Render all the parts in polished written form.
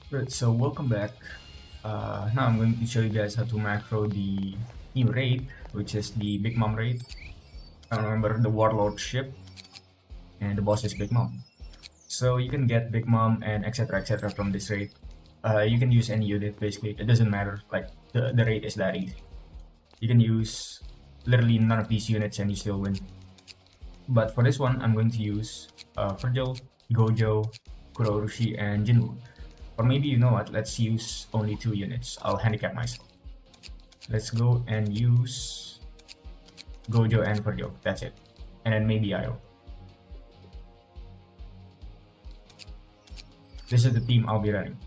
Good, so welcome back. Now I'm going to show you guys how to macro the new raid, which is the Big Mom raid. Remember the Warlord ship, and the boss is Big Mom. So you can get Big Mom and etc from this raid. You can use any unit basically, it doesn't matter, like the raid is that easy. You can use literally none of these units and you still win. But for this one, I'm going to use Virgil, Gojo, Kurorushi, and Jinwoo. Or maybe, you know what, let's use only 2 units. I'll handicap myself. Let's go and use Gojo and Virgil. That's it. And then maybe Io. This is the team I'll be running.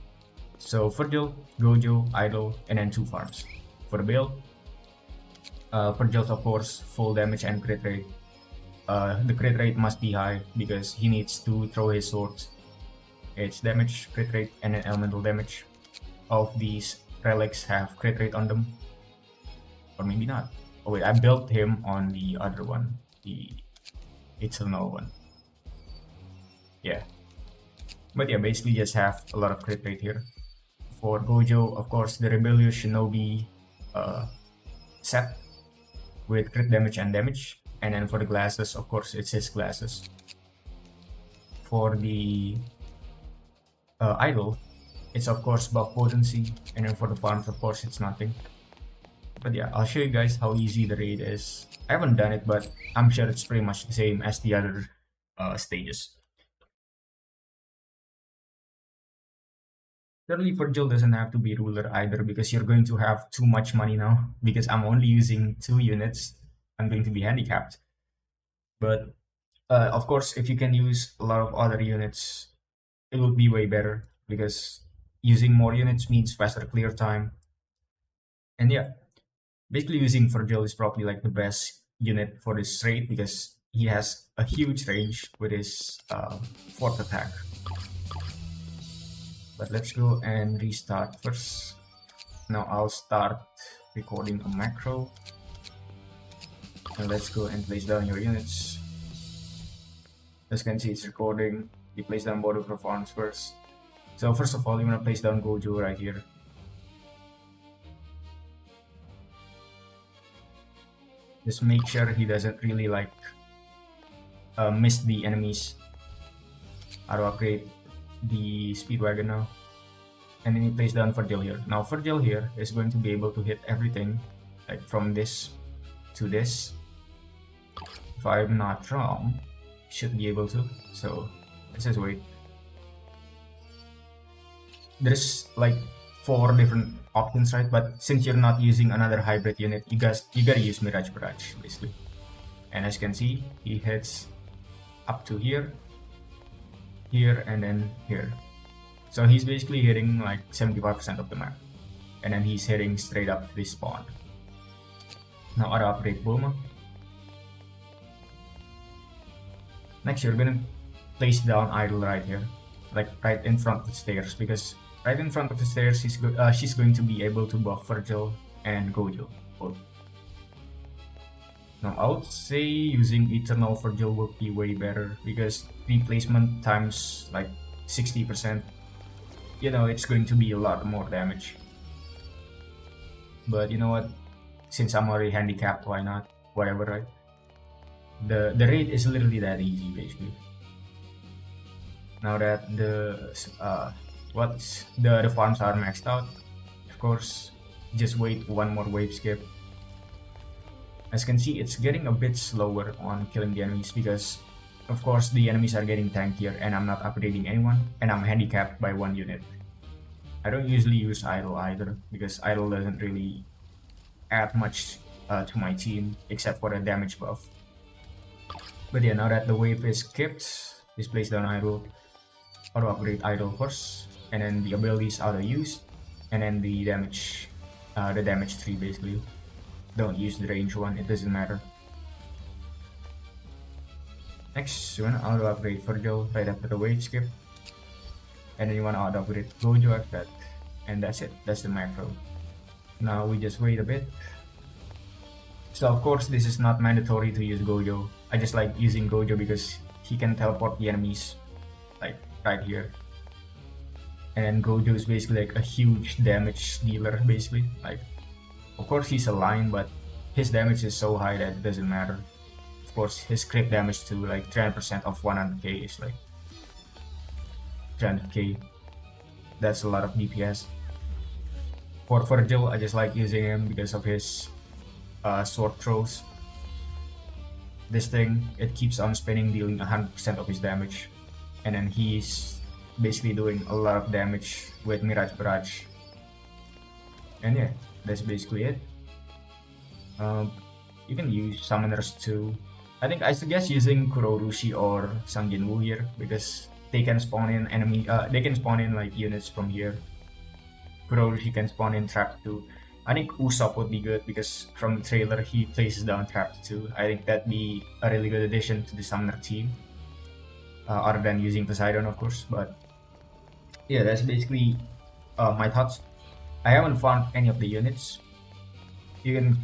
So Virgil, Gojo, Idol, and then 2 farms. For the build, Virgil's of course full damage and crit rate. The crit rate must be high because he needs to throw his swords. It's damage, crit rate, and then elemental damage. All of these relics have crit rate on them. Or maybe not. Oh wait, I built him on the other one. The eternal one. Yeah. But yeah, basically just have a lot of crit rate here. For Gojo, of course, the Rebellious Shinobi set with crit damage and damage. And then for the glasses, of course, it's his glasses. For the Idol, it's of course buff potency, and then for the farms, of course, it's nothing. But yeah, I'll show you guys how easy the raid is. I haven't done it, but I'm sure it's pretty much the same as the other stages. Certainly, Virgil doesn't have to be ruler either because you're going to have too much money now. Because I'm only using 2 units, I'm going to be handicapped. But of course, if you can use a lot of other units, it would be way better because using more units means faster clear time. And yeah, basically using Virgil is probably like the best unit for this raid because he has a huge range with his 4th attack. But let's go and restart first. Now I'll start recording a macro. And let's go and place down your units. As you can see, it's recording. You place down both of your farms first. So first of all, you want to place down Gojo right here. Just make sure he doesn't really like miss the enemies. I'll upgrade the Speedwagon now. And then you place down Virgil here. Now Virgil here is going to be able to hit everything, like from this to this. If I'm not wrong, should be able to. So let's just wait. There's like 4 different options, right? But since you're not using another hybrid unit, you gotta use Mirage Barrage basically. And as you can see, he hits up to here, here, and then here. So he's basically hitting like 75% of the map. And then he's hitting straight up to this spawn. Now I'll upgrade Bulma. Next, you're gonna place down Idol right here, like right in front of the stairs, because right in front of the stairs, she's going to be able to buff Virgil and Gojo both. Now, I would say using Eternal Virgil would be way better because replacement times like 60%. You know, it's going to be a lot more damage. But you know what? Since I'm already handicapped, why not? Whatever, right? The raid is literally that easy, basically. Now that the farms are maxed out, of course, just wait one more wave skip. As you can see, it's getting a bit slower on killing the enemies because, of course, the enemies are getting tankier and I'm not upgrading anyone and I'm handicapped by 1 unit. I don't usually use Idol either because Idol doesn't really add much to my team except for a damage buff. But yeah, now that the wave is skipped, just place down Idol, auto upgrade Idol first, and then the abilities auto used, and then the damage tree basically. Don't use the range one, it doesn't matter. Next, you wanna auto upgrade Virgil right after the wave skip, and then you wanna auto upgrade Gojo after that, and that's it. That's the macro. Now we just wait a bit. So of course this is not mandatory to use Gojo. I just like using Gojo because he can teleport the enemies like right here. and Gojo is basically like a huge damage dealer, basically. Like, of course he's a line, but his damage is so high that it doesn't matter. Of course, his crit damage to like 300% of 100k is like 300k. That's a lot of DPS. For Virgil, I just like using him because of his sword throws. This thing, it keeps on spinning, dealing 100% of his damage, and then he's basically doing a lot of damage with Mirage Barrage. And yeah, that's basically it. You can use summoners too. I think I suggest using Kurorushi or Sangjinwoo here because they can spawn in they can spawn in like units from here. Kurorushi can spawn in trap too. I think Usopp would be good because from the trailer he places down traps too. I think that'd be a really good addition to the summoner team. Other than using Poseidon, of course. But yeah, that's basically my thoughts. I haven't found any of the units. You can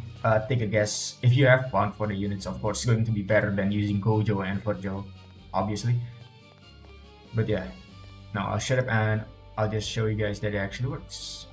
take a guess. If you have found for the units, of course, it's going to be better than using Gojo and Virgil, obviously. But yeah, now I'll shut up and I'll just show you guys that it actually works.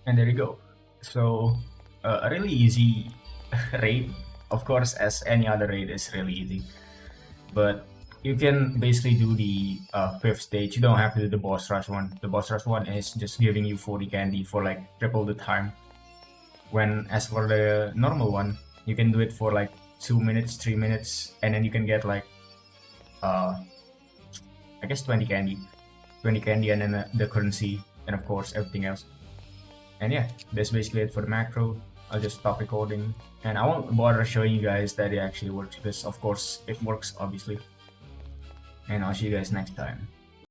And there you go. So a really easy raid, of course, as any other raid is really easy. But you can basically do the fifth stage. You don't have to do the boss rush one. The boss rush one is just giving you 40 candy for like triple the time. When as for the normal one, you can do it for like 2 minutes, 3 minutes, and then you can get like I guess 20 candy. 20 candy and then the currency and of course everything else. And yeah, that's basically it for the macro. I'll just stop recording and I won't bother showing you guys that it actually works because of course it works obviously. And I'll see you guys next time.